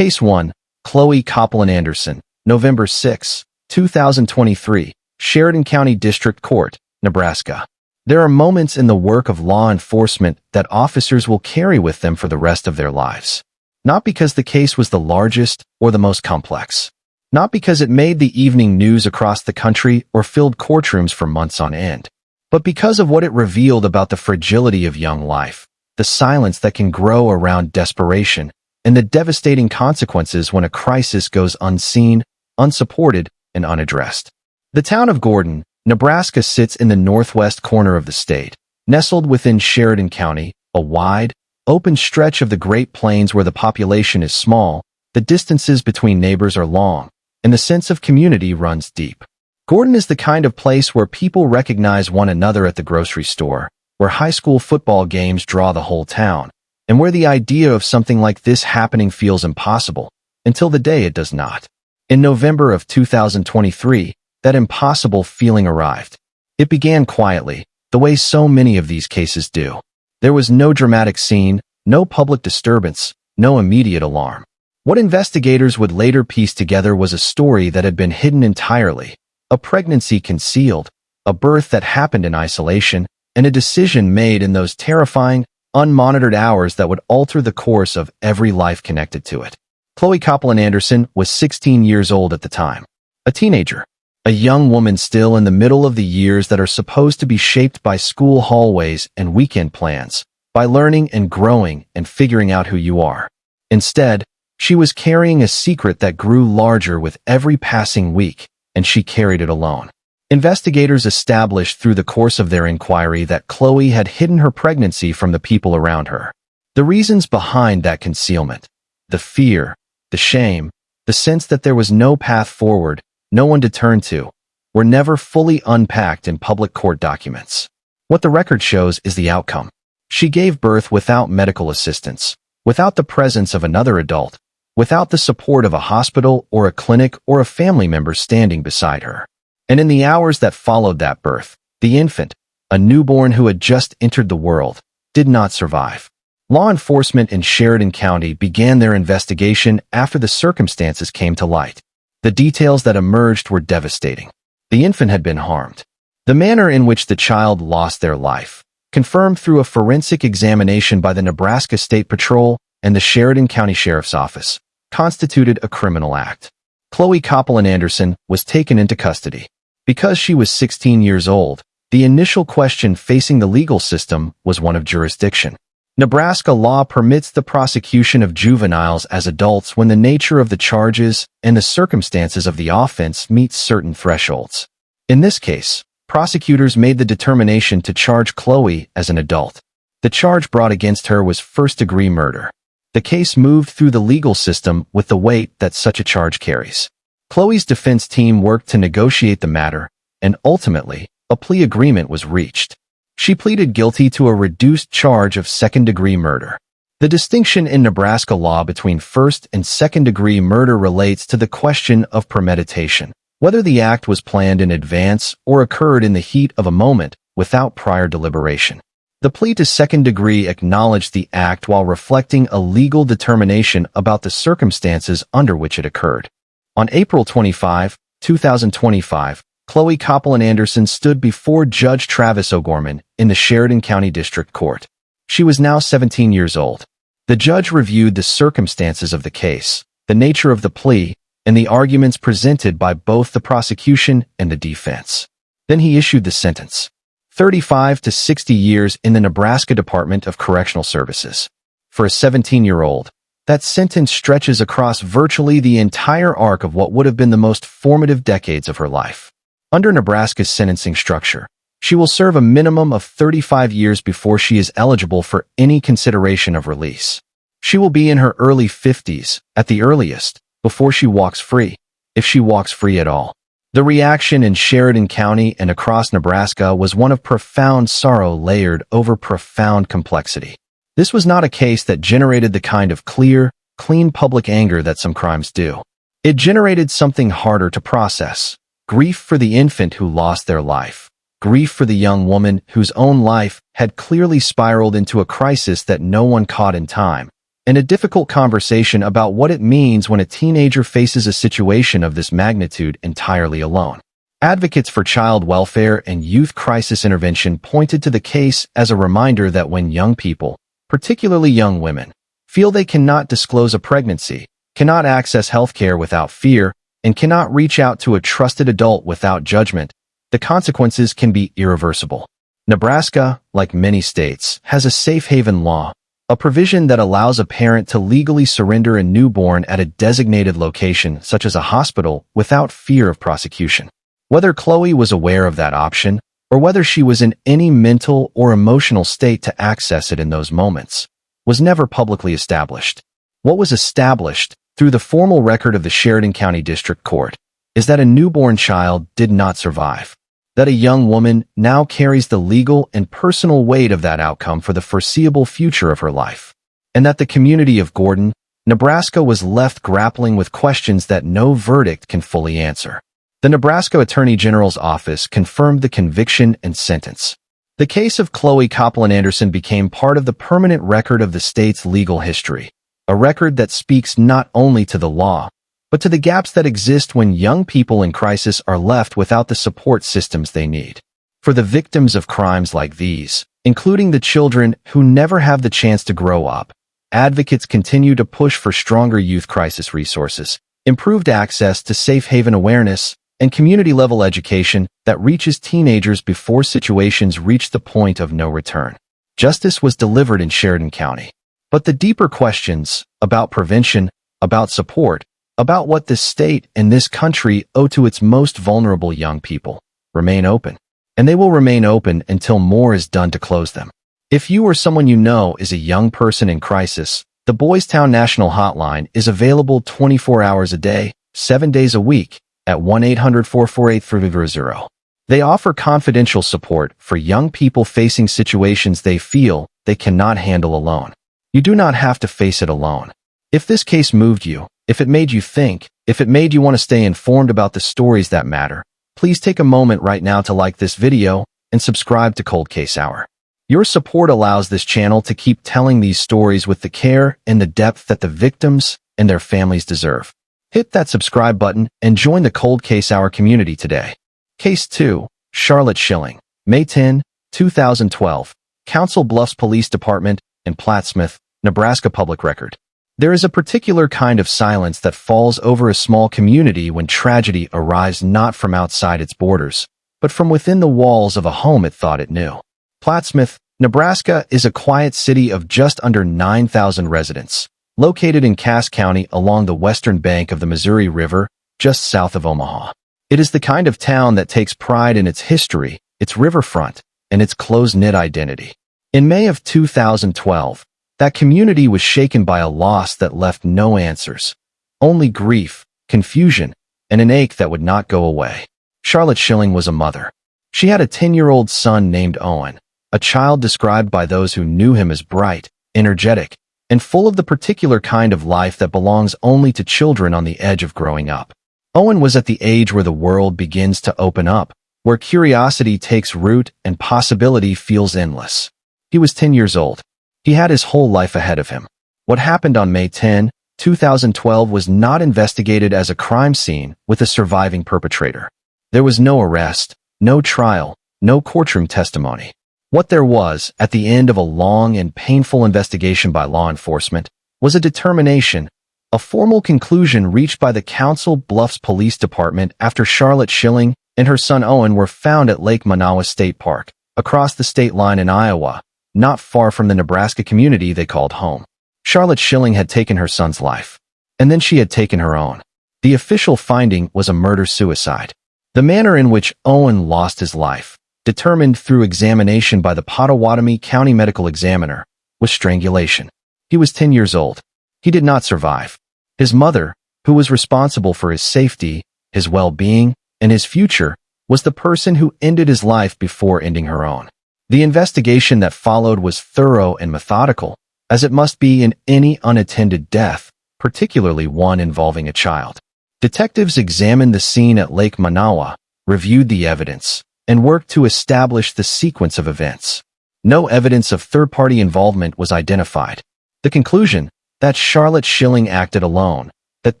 Case 1, Chloe Coplen-Anderson, November 6, 2023, Sheridan County District Court, Nebraska. There are moments in the work of law enforcement that officers will carry with them for the rest of their lives. Not because the case was the largest or the most complex. Not because it made the evening news across the country or filled courtrooms for months on end. But because of what it revealed about the fragility of young life, the silence that can grow around desperation, and the devastating consequences when a crisis goes unseen, unsupported, and unaddressed. The town of Gordon, Nebraska sits in the northwest corner of the state, nestled within Sheridan County, a wide, open stretch of the Great Plains where the population is small, the distances between neighbors are long, and the sense of community runs deep. Gordon is the kind of place where people recognize one another at the grocery store, where high school football games draw the whole town, and where the idea of something like this happening feels impossible, until the day it does not. In November of 2023, that impossible feeling arrived. It began quietly, the way so many of these cases do. There was no dramatic scene, no public disturbance, no immediate alarm. What investigators would later piece together was a story that had been hidden entirely, a pregnancy concealed, a birth that happened in isolation, and a decision made in those terrifying, unmonitored hours that would alter the course of every life connected to it. Chloe Coplen-Anderson was 16 years old at the time. A teenager. A young woman still in the middle of the years that are supposed to be shaped by school hallways and weekend plans, by learning and growing and figuring out who you are. Instead, she was carrying a secret that grew larger with every passing week, and she carried it alone. Investigators established through the course of their inquiry that Chloe had hidden her pregnancy from the people around her. The reasons behind that concealment, the fear, the shame, the sense that there was no path forward, no one to turn to, were never fully unpacked in public court documents. What the record shows is the outcome. She gave birth without medical assistance, without the presence of another adult, without the support of a hospital or a clinic or a family member standing beside her. And in the hours that followed that birth, the infant, a newborn who had just entered the world, did not survive. Law enforcement in Sheridan County began their investigation after the circumstances came to light. The details that emerged were devastating. The infant had been harmed. The manner in which the child lost their life, confirmed through a forensic examination by the Nebraska State Patrol and the Sheridan County Sheriff's Office, constituted a criminal act. Chloe Coplen-Anderson was taken into custody. Because she was 16 years old, the initial question facing the legal system was one of jurisdiction. Nebraska law permits the prosecution of juveniles as adults when the nature of the charges and the circumstances of the offense meet certain thresholds. In this case, prosecutors made the determination to charge Chloe as an adult. The charge brought against her was first-degree murder. The case moved through the legal system with the weight that such a charge carries. Chloe's defense team worked to negotiate the matter, and ultimately, a plea agreement was reached. She pleaded guilty to a reduced charge of second-degree murder. The distinction in Nebraska law between first and second-degree murder relates to the question of premeditation, whether the act was planned in advance or occurred in the heat of a moment without prior deliberation. The plea to second degree acknowledged the act while reflecting a legal determination about the circumstances under which it occurred. On April 25, 2025, Chloe Coplen-Anderson stood before Judge Travis O'Gorman in the Sheridan County District Court. She was now 17 years old. The judge reviewed the circumstances of the case, the nature of the plea, and the arguments presented by both the prosecution and the defense. Then he issued the sentence. 35 to 60 years in the Nebraska Department of Correctional Services. For a 17-year-old, that sentence stretches across virtually the entire arc of what would have been the most formative decades of her life. Under Nebraska's sentencing structure, she will serve a minimum of 35 years before she is eligible for any consideration of release. She will be in her early 50s, at the earliest, before she walks free, if she walks free at all. The reaction in Sheridan County and across Nebraska was one of profound sorrow layered over profound complexity. This was not a case that generated the kind of clear, clean public anger that some crimes do. It generated something harder to process. Grief for the infant who lost their life. Grief for the young woman whose own life had clearly spiraled into a crisis that no one caught in time. and a difficult conversation about what it means when a teenager faces a situation of this magnitude entirely alone. Advocates for child welfare and youth crisis intervention pointed to the case as a reminder that when young people, particularly young women, feel they cannot disclose a pregnancy, cannot access healthcare without fear, and cannot reach out to a trusted adult without judgment, the consequences can be irreversible. Nebraska, like many states, has a safe haven law, a provision that allows a parent to legally surrender a newborn at a designated location, such as a hospital, without fear of prosecution. Whether Chloe was aware of that option, or whether she was in any mental or emotional state to access it in those moments, was never publicly established. What was established, through the formal record of the Sheridan County District Court, is that a newborn child did not survive, that a young woman now carries the legal and personal weight of that outcome for the foreseeable future of her life, and that the community of Gordon, Nebraska was left grappling with questions that no verdict can fully answer. The Nebraska Attorney General's office confirmed the conviction and sentence. The case of Chloe Coplen-Anderson became part of the permanent record of the state's legal history, a record that speaks not only to the law, but to the gaps that exist when young people in crisis are left without the support systems they need. For the victims of crimes like these, including the children who never have the chance to grow up, advocates continue to push for stronger youth crisis resources, improved access to safe haven awareness, and community-level education that reaches teenagers before situations reach the point of no return. Justice was delivered in Sheridan County. But the deeper questions about prevention, about support, about what this state and this country owe to its most vulnerable young people remain open. And they will remain open until more is done to close them. If you or someone you know is a young person in crisis, the Boys Town National Hotline is available 24 hours a day, 7 days a week, at 1-800-448-3000. They offer confidential support for young people facing situations they feel they cannot handle alone. You do not have to face it alone. If this case moved you, if it made you think, if it made you want to stay informed about the stories that matter, please take a moment right now to like this video and subscribe to Cold Case Hour. Your support allows this channel to keep telling these stories with the care and the depth that the victims and their families deserve. Hit that subscribe button and join the Cold Case Hour community today. Case 2, Charlotte Schilling, May 10, 2012, Council Bluffs Police Department in Plattsmouth, Nebraska Public Record. There is a particular kind of silence that falls over a small community when tragedy arrives not from outside its borders, but from within the walls of a home it thought it knew. Plattsmouth, Nebraska is a quiet city of just under 9,000 residents, located in Cass County along the western bank of the Missouri River, just south of Omaha. It is the kind of town that takes pride in its history, its riverfront, and its close-knit identity. In May of 2012, that community was shaken by a loss that left no answers, only grief, confusion, and an ache that would not go away. Charlotte Schilling was a mother. She had a 10-year-old son named Owen, a child described by those who knew him as bright, energetic, and full of the particular kind of life that belongs only to children on the edge of growing up. Owen was at the age where the world begins to open up, where curiosity takes root and possibility feels endless. He was 10 years old. He had his whole life ahead of him. What happened on May 10, 2012 was not investigated as a crime scene with a surviving perpetrator. There was no arrest, no trial, no courtroom testimony. What there was, at the end of a long and painful investigation by law enforcement, was a determination, a formal conclusion reached by the Council Bluffs Police Department after Charlotte Schilling and her son Owen were found at Lake Manawa State Park, across the state line in Iowa, not far from the Nebraska community they called home. Charlotte Schilling had taken her son's life, and then she had taken her own. The official finding was a murder-suicide. The manner in which Owen lost his life, determined through examination by the Pottawatomie County Medical Examiner, was strangulation. He was 10 years old. He did not survive. His mother, who was responsible for his safety, his well-being, and his future, was the person who ended his life before ending her own. The investigation that followed was thorough and methodical, as it must be in any unattended death, particularly one involving a child. Detectives examined the scene at Lake Manawa, reviewed the evidence, and worked to establish the sequence of events. No evidence of third-party involvement was identified. The conclusion, that Charlotte Schilling acted alone, that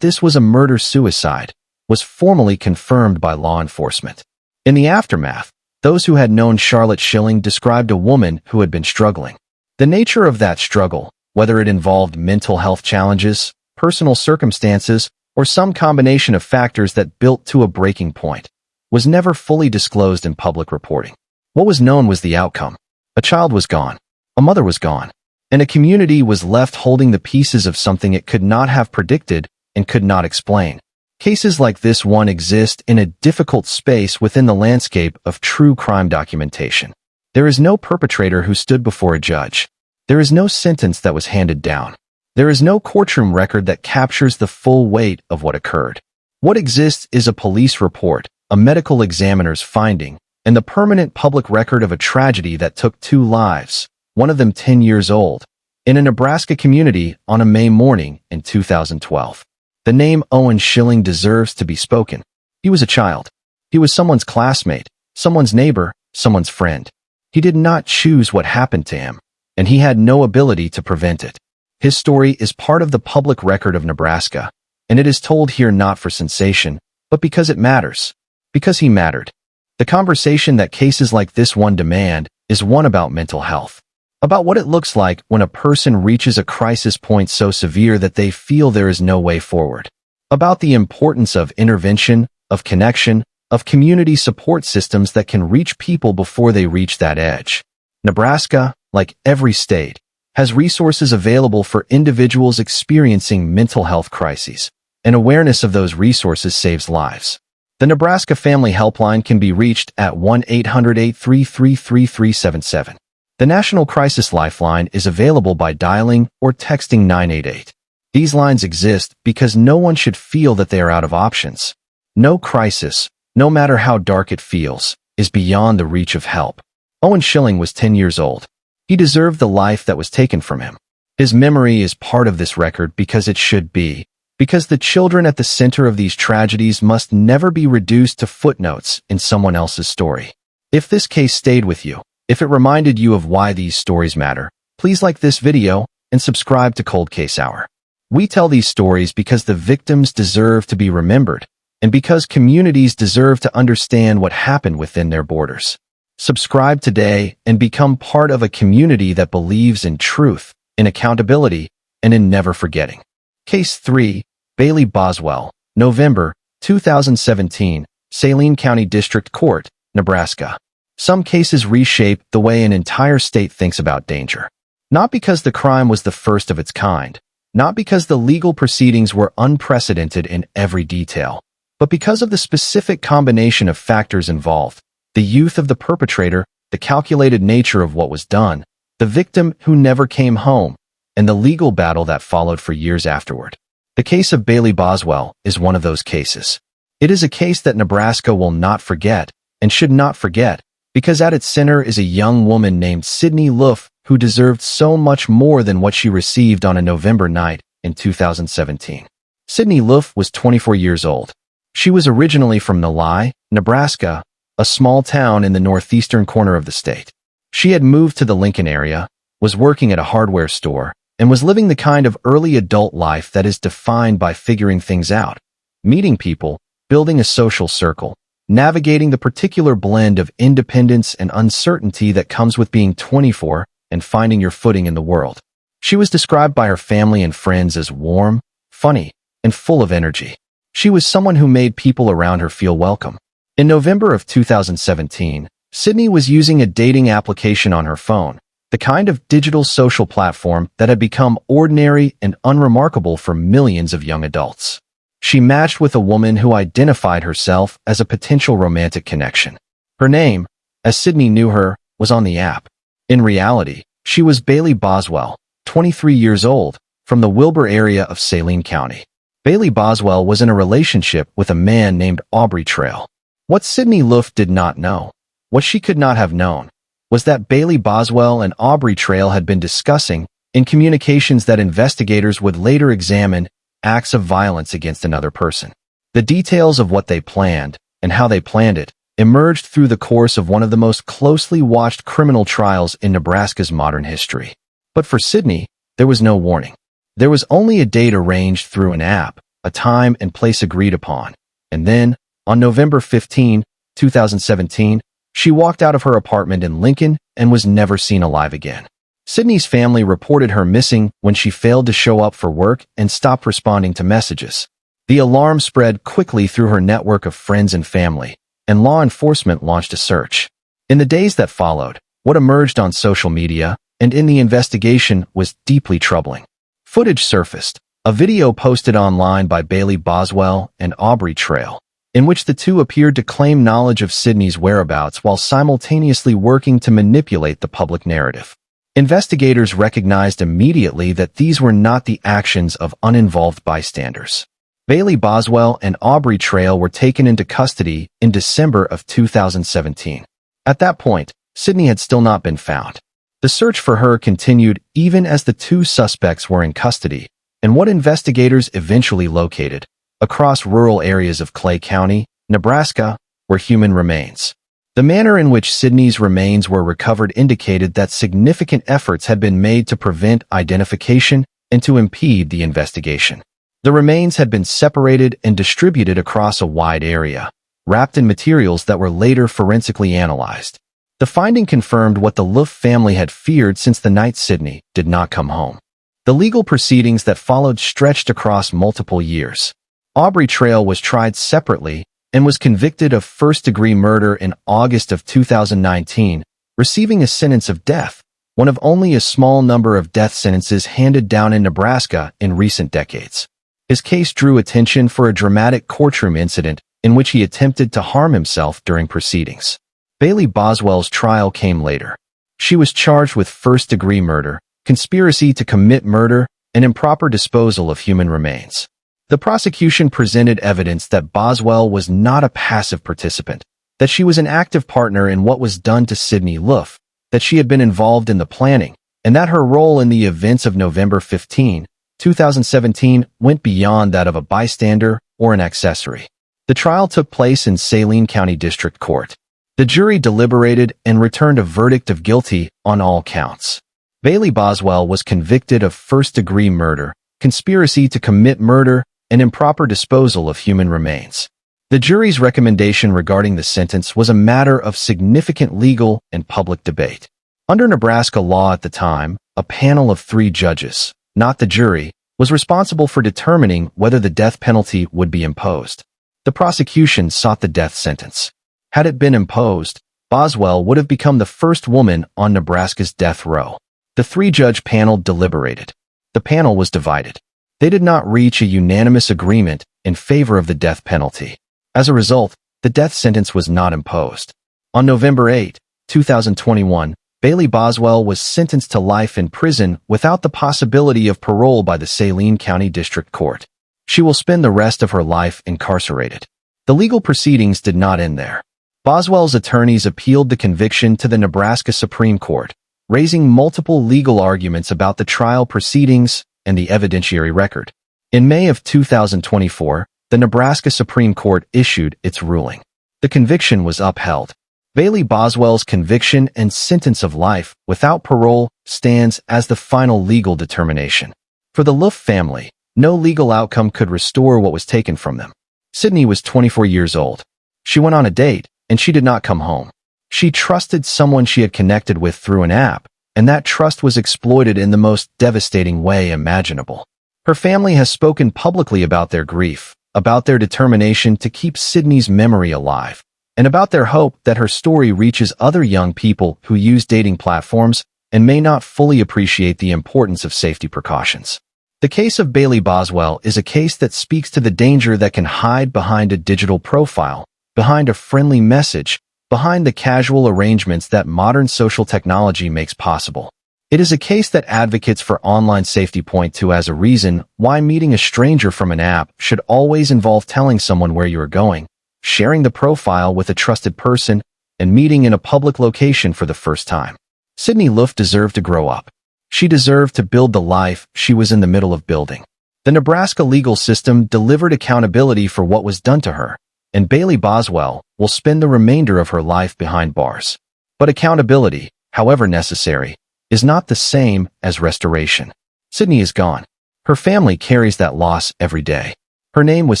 this was a murder-suicide, was formally confirmed by law enforcement. In the aftermath, those who had known Charlotte Schilling described a woman who had been struggling. The nature of that struggle, whether it involved mental health challenges, personal circumstances, or some combination of factors that built to a breaking point, was never fully disclosed in public reporting. What was known was the outcome. A child was gone, a mother was gone, and a community was left holding the pieces of something it could not have predicted and could not explain. Cases like this one exist in a difficult space within the landscape of true crime documentation. There is no perpetrator who stood before a judge. There is no sentence that was handed down. There is no courtroom record that captures the full weight of what occurred. What exists is a police report, a medical examiner's finding, and the permanent public record of a tragedy that took 2 lives, one of them 10 years old, in a Nebraska community on a May morning in 2012. The name Owen Schilling deserves to be spoken. He was a child. He was someone's classmate, someone's neighbor, someone's friend. He did not choose what happened to him, and he had no ability to prevent it. His story is part of the public record of Nebraska, and it is told here not for sensation, but because it matters. Because he mattered. The conversation that cases like this one demand is one about mental health. About what it looks like when a person reaches a crisis point so severe that they feel there is no way forward. About the importance of intervention, of connection, of community support systems that can reach people before they reach that edge. Nebraska, like every state, has resources available for individuals experiencing mental health crises, and awareness of those resources saves lives. The Nebraska Family Helpline can be reached at 1-800-833-3377. The National Crisis Lifeline is available by dialing or texting 988. These lines exist because no one should feel that they are out of options. No crisis, no matter how dark it feels, is beyond the reach of help. Owen Schilling was 10 years old. He deserved the life that was taken from him. His memory is part of this record because it should be, because the children at the center of these tragedies must never be reduced to footnotes in someone else's story. If this case stayed with you, if it reminded you of why these stories matter, please like this video and subscribe to Cold Case Hour. We tell these stories because the victims deserve to be remembered, and because communities deserve to understand what happened within their borders. Subscribe today and become part of a community that believes in truth, in accountability, and in never forgetting. Case 3, Bailey Boswell, November 2017, Saline County District Court, Nebraska. Some cases reshape the way an entire state thinks about danger. Not because the crime was the first of its kind, not because the legal proceedings were unprecedented in every detail, but because of the specific combination of factors involved: the youth of the perpetrator, the calculated nature of what was done, the victim who never came home, and the legal battle that followed for years afterward. The case of Bailey Boswell is one of those cases. It is a case that Nebraska will not forget, and should not forget, because at its center is a young woman named Sydney Luff who deserved so much more than what she received on a November night in 2017. Sydney Luff was 24 years old. She was originally from Neligh, Nebraska, a small town in the northeastern corner of the state. She had moved to the Lincoln area, was working at a hardware store, and was living the kind of early adult life that is defined by figuring things out, meeting people, building a social circle, navigating the particular blend of independence and uncertainty that comes with being 24 and finding your footing in the world. She was described by her family and friends as warm, funny, and full of energy. She was someone who made people around her feel welcome. In November of 2017, Sydney was using a dating application on her phone, the kind of digital social platform that had become ordinary and unremarkable for millions of young adults. She matched with a woman who identified herself as a potential romantic connection. Her name, as Sydney knew her, was on the app. In reality, she was Bailey Boswell, 23 years old, from the Wilbur area of Saline County. Bailey Boswell was in a relationship with a man named Aubrey Trail. What Sydney Luff did not know, what she could not have known, was that Bailey Boswell and Aubrey Trail had been discussing, in communications that investigators would later examine, acts of violence against another person. The details of what they planned, and how they planned it, emerged through the course of one of the most closely watched criminal trials in Nebraska's modern history. But for Sydney, there was no warning. There was only a date arranged through an app, a time and place agreed upon. And then, on November 15, 2017, she walked out of her apartment in Lincoln and was never seen alive again. Sydney's family reported her missing when she failed to show up for work and stopped responding to messages. The alarm spread quickly through her network of friends and family, and law enforcement launched a search. In the days that followed, what emerged on social media and in the investigation was deeply troubling. Footage surfaced, a video posted online by Bailey Boswell and Aubrey Trail, in which the two appeared to claim knowledge of Sydney's whereabouts while simultaneously working to manipulate the public narrative. Investigators recognized immediately that these were not the actions of uninvolved bystanders. Bailey Boswell and Aubrey Trail were taken into custody in December of 2017. At that point, Sydney had still not been found. The search for her continued even as the two suspects were in custody, and what investigators eventually located, across rural areas of Clay County, Nebraska, were human remains. The manner in which Sydney's remains were recovered indicated that significant efforts had been made to prevent identification and to impede the investigation. The remains had been separated and distributed across a wide area, wrapped in materials that were later forensically analyzed. The finding confirmed what the Luft family had feared since the night Sydney did not come home. The legal proceedings that followed stretched across multiple years. Aubrey Trail was tried separately and was convicted of first-degree murder in August of 2019, receiving a sentence of death, one of only a small number of death sentences handed down in Nebraska in recent decades. His case drew attention for a dramatic courtroom incident in which he attempted to harm himself during proceedings. Bailey Boswell's trial came later. She was charged with first-degree murder, conspiracy to commit murder, and improper disposal of human remains. The prosecution presented evidence that Boswell was not a passive participant, that she was an active partner in what was done to Sydney Luft, that she had been involved in the planning, and that her role in the events of November 15, 2017 went beyond that of a bystander or an accessory. The trial took place in Saline County District Court. The jury deliberated and returned a verdict of guilty on all counts. Bailey Boswell was convicted of first-degree murder, conspiracy to commit murder, and improper disposal of human remains. The jury's recommendation regarding the sentence was a matter of significant legal and public debate. Under Nebraska law at the time, a panel of 3 judges, not the jury, was responsible for determining whether the death penalty would be imposed. The prosecution sought the death sentence. Had it been imposed, Boswell would have become the first woman on Nebraska's death row. The 3-judge panel deliberated. The panel was divided. They did not reach a unanimous agreement in favor of the death penalty. As a result, the death sentence was not imposed. On November 8, 2021, Bailey Boswell was sentenced to life in prison without the possibility of parole by the Saline County District Court. She will spend the rest of her life incarcerated. The legal proceedings did not end there. Boswell's attorneys appealed the conviction to the Nebraska Supreme Court, raising multiple legal arguments about the trial proceedings and the evidentiary record. In May of 2024, the Nebraska Supreme Court issued its ruling. The conviction was upheld. Bailey Boswell's conviction and sentence of life without parole stands as the final legal determination. For the Luft family, no legal outcome could restore what was taken from them. Sydney was 24 years old. She went on a date, and she did not come home. She trusted someone she had connected with through an app, and that trust was exploited in the most devastating way imaginable. Her family has spoken publicly about their grief, about their determination to keep Sydney's memory alive, and about their hope that her story reaches other young people who use dating platforms and may not fully appreciate the importance of safety precautions. The case of Bailey Boswell is a case that speaks to the danger that can hide behind a digital profile, behind a friendly message, behind the casual arrangements that modern social technology makes possible. It is a case that advocates for online safety point to as a reason why meeting a stranger from an app should always involve telling someone where you are going, sharing the profile with a trusted person, and meeting in a public location for the first time. Sydney Luft deserved to grow up. She deserved to build the life she was in the middle of building. The Nebraska legal system delivered accountability for what was done to her, and Bailey Boswell will spend the remainder of her life behind bars. But accountability, however necessary, is not the same as restoration. Sydney is gone. Her family carries that loss every day. Her name was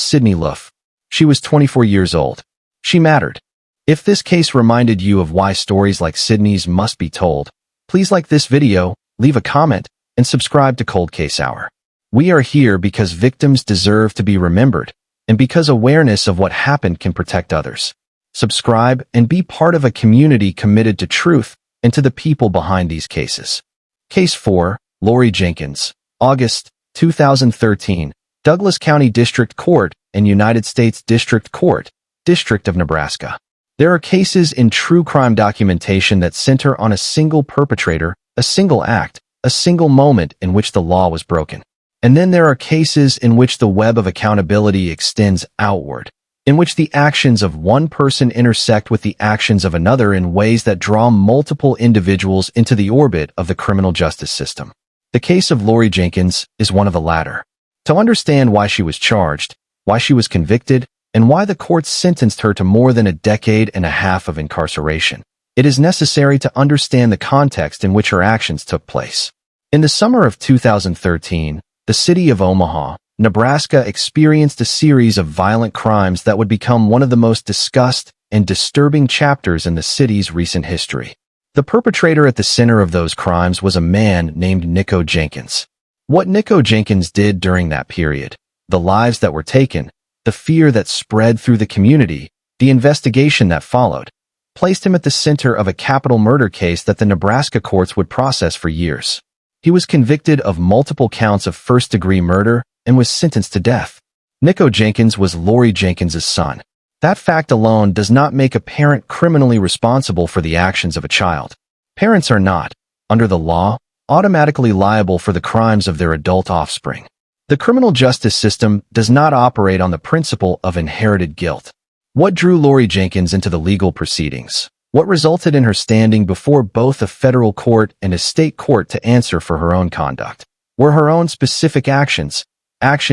Sydney Luff. She was 24 years old. She mattered. If this case reminded you of why stories like Sydney's must be told, please like this video, leave a comment, and subscribe to Cold Case Hour. We are here because victims deserve to be remembered, and because awareness of what happened can protect others. Subscribe and be part of a community committed to truth and to the people behind these cases. Case 4, Lori Jenkins, August 2013, Douglas County District Court and United States District Court, District of Nebraska. There are cases in true crime documentation that center on a single perpetrator, a single act, a single moment in which the law was broken. And then there are cases in which the web of accountability extends outward, in which the actions of one person intersect with the actions of another in ways that draw multiple individuals into the orbit of the criminal justice system. The case of Lori Jenkins is one of the latter. To understand why she was charged, why she was convicted, and why the courts sentenced her to more than a decade and a half of incarceration, it is necessary to understand the context in which her actions took place. In the summer of 2013, the city of Omaha, Nebraska experienced a series of violent crimes that would become one of the most discussed and disturbing chapters in the city's recent history. The perpetrator at the center of those crimes was a man named Nico Jenkins. What Nico Jenkins did during that period, the lives that were taken, the fear that spread through the community, the investigation that followed, placed him at the center of a capital murder case that the Nebraska courts would process for years. He was convicted of multiple counts of first-degree murder and was sentenced to death. Nico Jenkins was Lori Jenkins' son. That fact alone does not make a parent criminally responsible for the actions of a child. Parents are not, under the law, automatically liable for the crimes of their adult offspring. The criminal justice system does not operate on the principle of inherited guilt. What drew Lori Jenkins into the legal proceedings? What resulted in her standing before both a federal court and a state court to answer for her own conduct? Were her own specific actions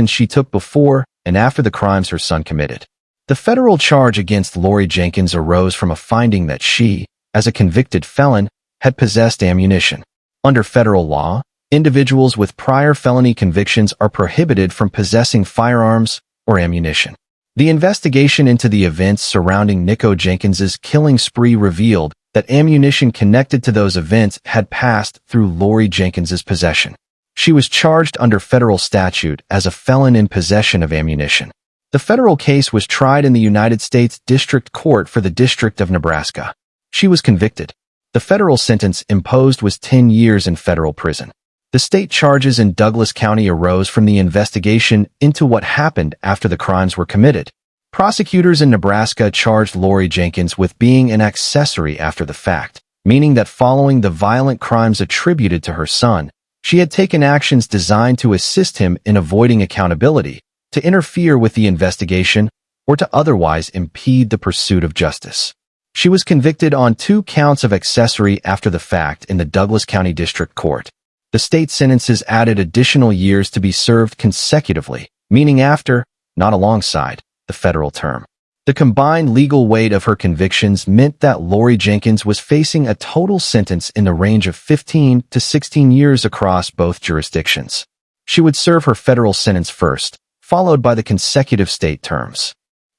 she took before and after the crimes her son committed? The federal charge against Lori Jenkins arose from a finding that she, as a convicted felon, had possessed ammunition. Under federal law, individuals with prior felony convictions are prohibited from possessing firearms or ammunition. The investigation into the events surrounding Nico Jenkins's killing spree revealed that ammunition connected to those events had passed through Lori Jenkins's possession. She was charged under federal statute as a felon in possession of ammunition. The federal case was tried in the United States District Court for the District of Nebraska. She was convicted. The federal sentence imposed was 10 years in federal prison. The state charges in Douglas County arose from the investigation into what happened after the crimes were committed. Prosecutors in Nebraska charged Lori Jenkins with being an accessory after the fact, meaning that following the violent crimes attributed to her son, she had taken actions designed to assist him in avoiding accountability, to interfere with the investigation, or to otherwise impede the pursuit of justice. She was convicted on 2 counts of accessory after the fact in the Douglas County District Court. The state sentences added additional years to be served consecutively, meaning after, not alongside, the federal term. The combined legal weight of her convictions meant that Lori Jenkins was facing a total sentence in the range of 15 to 16 years across both jurisdictions. She would serve her federal sentence first, followed by the consecutive state terms.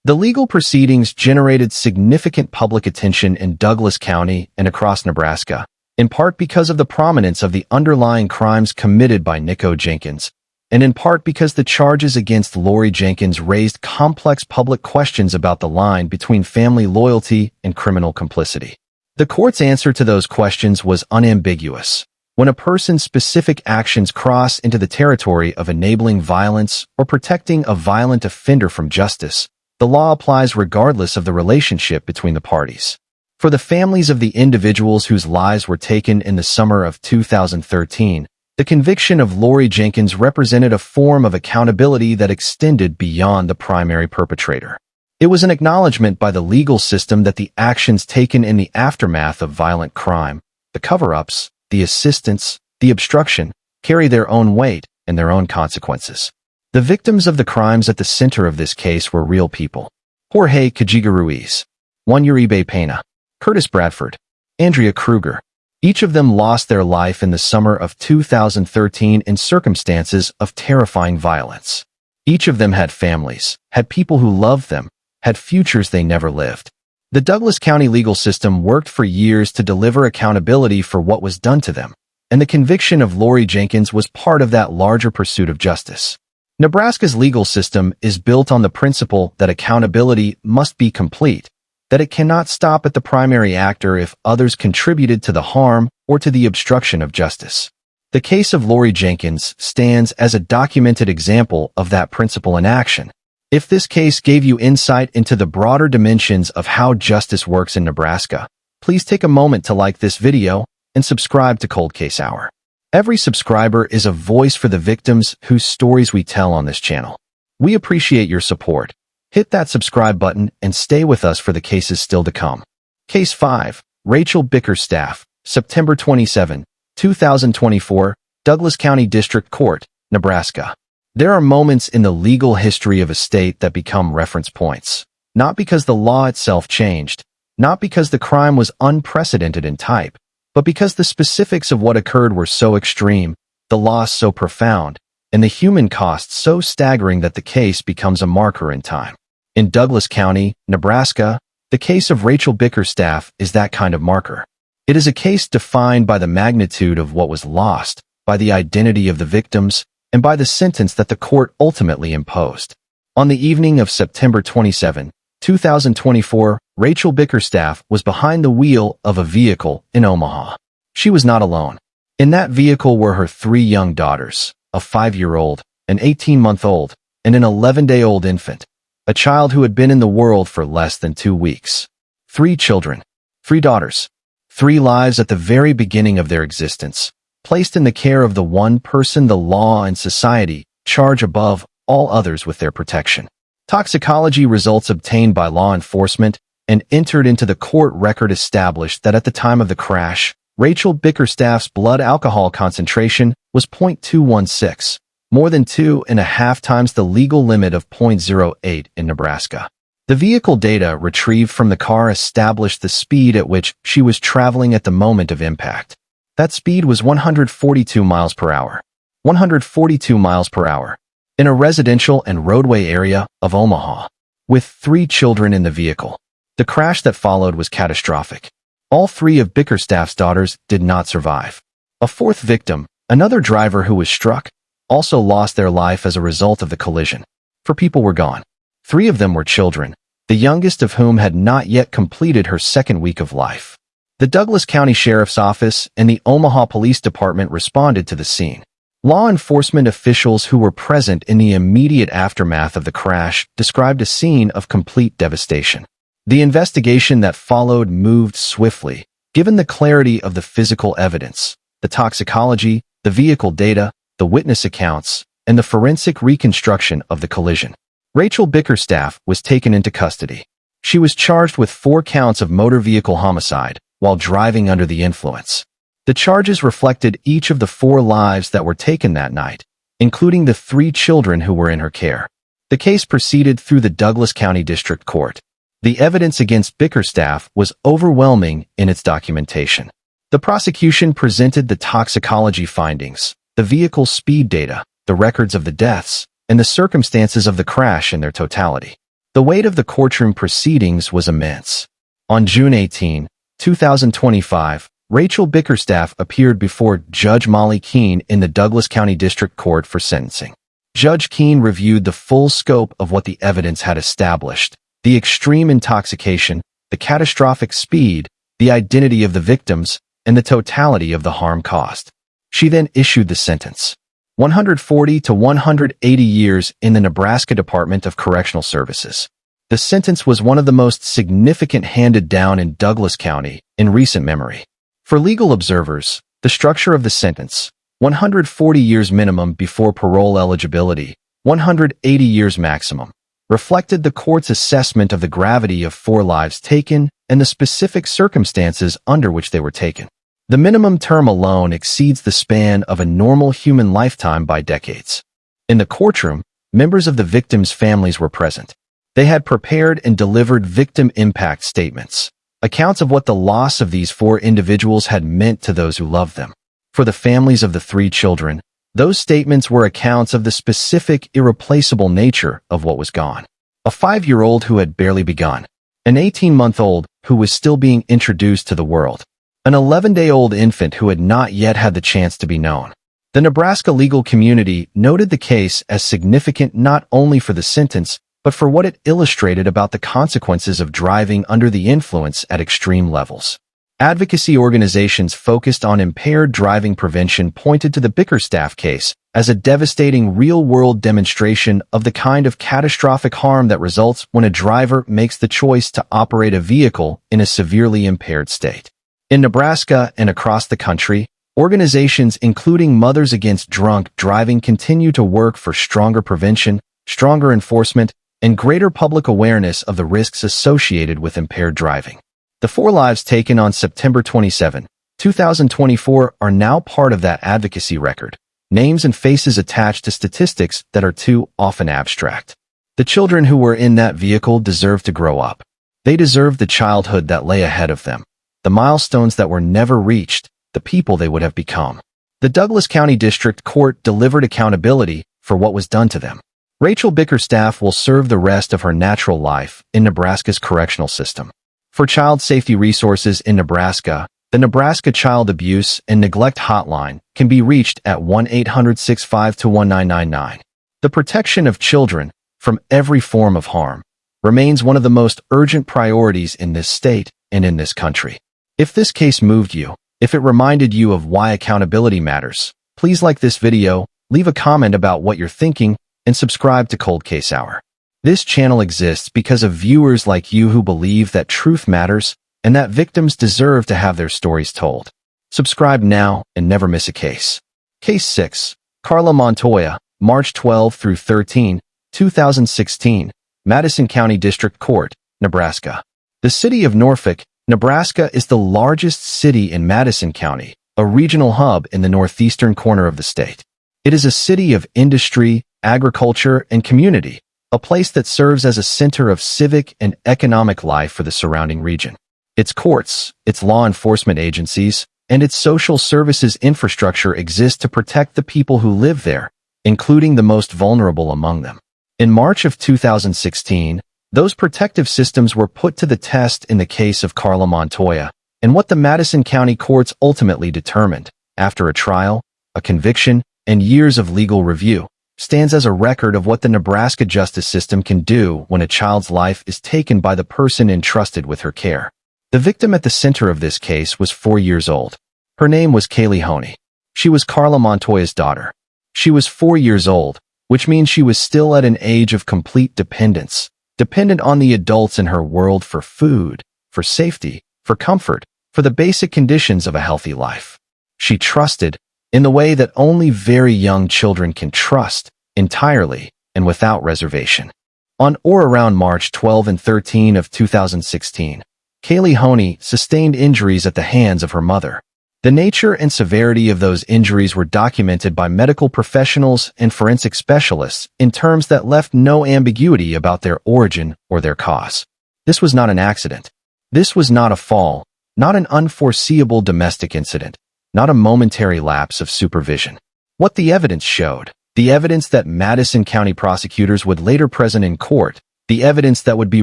The legal proceedings generated significant public attention in Douglas County and across Nebraska, in part because of the prominence of the underlying crimes committed by Nico Jenkins, and in part because the charges against Lori Jenkins raised complex public questions about the line between family loyalty and criminal complicity. The court's answer to those questions was unambiguous. When a person's specific actions cross into the territory of enabling violence or protecting a violent offender from justice, the law applies regardless of the relationship between the parties. For the families of the individuals whose lives were taken in the summer of 2013, the conviction of Lori Jenkins represented a form of accountability that extended beyond the primary perpetrator. It was an acknowledgement by the legal system that the actions taken in the aftermath of violent crime, the cover-ups, the assistance, the obstruction, carry their own weight and their own consequences. The victims of the crimes at the center of this case were real people. Jorge Cajiga Ruiz, Juan Uribe Pena, Curtis Bradford, Andrea Kruger, Each of them lost their life in the summer of 2013 in circumstances of terrifying violence. Each of them had families, had people who loved them, had futures they never lived. The Douglas County legal system worked for years to deliver accountability for what was done to them, and the conviction of Lori Jenkins was part of that larger pursuit of justice. Nebraska's legal system is built on the principle that accountability must be complete, that it cannot stop at the primary actor if others contributed to the harm or to the obstruction of justice. The case of Lori Jenkins stands as a documented example of that principle in action. If this case gave you insight into the broader dimensions of how justice works in Nebraska, please take a moment to like this video and subscribe to Cold Case Hour. Every subscriber is a voice for the victims whose stories we tell on this channel. We appreciate your support. Hit that subscribe button and stay with us for the cases still to come. Case 5, Rachel Bickerstaff, September 27, 2024, Douglas County District Court, Nebraska. There are moments in the legal history of a state that become reference points, not because the law itself changed, not because the crime was unprecedented in type, but because the specifics of what occurred were so extreme, the loss so profound, and the human cost so staggering that the case becomes a marker in time. In Douglas County, Nebraska, the case of Rachel Bickerstaff is that kind of marker. It is a case defined by the magnitude of what was lost, by the identity of the victims, and by the sentence that the court ultimately imposed. On the evening of September 27, 2024, Rachel Bickerstaff was behind the wheel of a vehicle in Omaha. She was not alone. In that vehicle were her 3 young daughters, a 5-year-old, an 18-month-old, and an 11-day-old infant, a child who had been in the world for less than 2 weeks. 3 children, 3 daughters, 3 lives at the very beginning of their existence, placed in the care of the one person the law and society charge above all others with their protection. Toxicology results obtained by law enforcement and entered into the court record established that at the time of the crash, Rachel Bickerstaff's blood alcohol concentration was 0.216, more than 2.5 times the legal limit of 0.08 in Nebraska. The vehicle data retrieved from the car established the speed at which she was traveling at the moment of impact. That speed was 142 miles per hour. 142 miles per hour. In a residential and roadway area of Omaha, with 3 children in the vehicle. The crash that followed was catastrophic. All 3 of Bickerstaff's daughters did not survive. A 4th victim, another driver who was struck, also lost their life as a result of the collision. 4 people were gone. 3 of them were children, the youngest of whom had not yet completed her 2nd week of life. The Douglas County Sheriff's Office and the Omaha Police Department responded to the scene. Law enforcement officials who were present in the immediate aftermath of the crash described a scene of complete devastation. The investigation that followed moved swiftly, given the clarity of the physical evidence, the toxicology, the vehicle data, the witness accounts, and the forensic reconstruction of the collision. Rachel Bickerstaff was taken into custody. She was charged with 4 counts of motor vehicle homicide while driving under the influence. The charges reflected each of the 4 lives that were taken that night, including the 3 children who were in her care. The case proceeded through the Douglas County District Court. The evidence against Bickerstaff was overwhelming in its documentation. The prosecution presented the toxicology findings, the vehicle's speed data, the records of the deaths, and the circumstances of the crash in their totality. The weight of the courtroom proceedings was immense. On June 18, 2025, Rachel Bickerstaff appeared before Judge Molly Keene in the Douglas County District Court for sentencing. Judge Keene reviewed the full scope of what the evidence had established, the extreme intoxication, the catastrophic speed, the identity of the victims, and the totality of the harm caused. She then issued the sentence: 140 to 180 years in the Nebraska Department of Correctional Services. The sentence was one of the most significant handed down in Douglas County in recent memory. For legal observers, the structure of the sentence, 140 years minimum before parole eligibility, 180 years maximum, reflected the court's assessment of the gravity of 4 lives taken and the specific circumstances under which they were taken. The minimum term alone exceeds the span of a normal human lifetime by decades. In the courtroom, members of the victims' families were present. They had prepared and delivered victim impact statements. accounts of what the loss of these 4 individuals had meant to those who loved them. For the families of the 3 children, those statements were accounts of the specific, irreplaceable nature of what was gone. A 5-year-old who had barely begun, an 18-month-old who was still being introduced to the world, an 11-day-old infant who had not yet had the chance to be known. The Nebraska legal community noted the case as significant not only for the sentence, but for what it illustrated about the consequences of driving under the influence at extreme levels. Advocacy organizations focused on impaired driving prevention pointed to the Bickerstaff case as a devastating real-world demonstration of the kind of catastrophic harm that results when a driver makes the choice to operate a vehicle in a severely impaired state. In Nebraska and across the country, organizations including Mothers Against Drunk Driving continue to work for stronger prevention, stronger enforcement, and greater public awareness of the risks associated with impaired driving. The 4 lives taken on September 27, 2024 are now part of that advocacy record, names and faces attached to statistics that are too often abstract. The children who were in that vehicle deserve to grow up. They deserve the childhood that lay ahead of them, the milestones that were never reached, the people they would have become. The Douglas County District Court delivered accountability for what was done to them. Rachel Bickerstaff will serve the rest of her natural life in Nebraska's correctional system. For child safety resources in Nebraska, the Nebraska Child Abuse and Neglect Hotline can be reached at 1-800-65-1999. The protection of children from every form of harm remains one of the most urgent priorities in this state and in this country. If this case moved you, if it reminded you of why accountability matters, please like this video, leave a comment about what you're thinking, and subscribe to Cold Case Hour. This channel exists because of viewers like you who believe that truth matters and that victims deserve to have their stories told. Subscribe now and never miss a case. Case 6. Carla Montoya, March 12 through 13, 2016, Madison County District Court, Nebraska. The city of Norfolk, Nebraska is the largest city in Madison County, a regional hub in the northeastern corner of the state. It is a city of industry, agriculture, and community, a place that serves as a center of civic and economic life for the surrounding region. Its courts, its law enforcement agencies, and its social services infrastructure exist to protect the people who live there, including the most vulnerable among them. In March of 2016, those protective systems were put to the test in the case of Carla Montoya, and what the Madison County courts ultimately determined, after a trial, a conviction, and years of legal review, stands as a record of what the Nebraska justice system can do when a child's life is taken by the person entrusted with her care. The victim at the center of this case was 4 years old. Her name was Kaylee Honey. She was Carla Montoya's daughter. She was 4 years old, which means she was still at an age of complete dependence, dependent on the adults in her world for food, for safety, for comfort, for the basic conditions of a healthy life. She trusted, in the way that only very young children can trust, entirely and without reservation. On or around March 12 and 13 of 2016, Kaylee Honey sustained injuries at the hands of her mother. The nature and severity of those injuries were documented by medical professionals and forensic specialists in terms that left no ambiguity about their origin or their cause. This was not an accident. This was not a fall, not an unforeseeable domestic incident, not a momentary lapse of supervision. What the evidence showed, the evidence that Madison County prosecutors would later present in court, the evidence that would be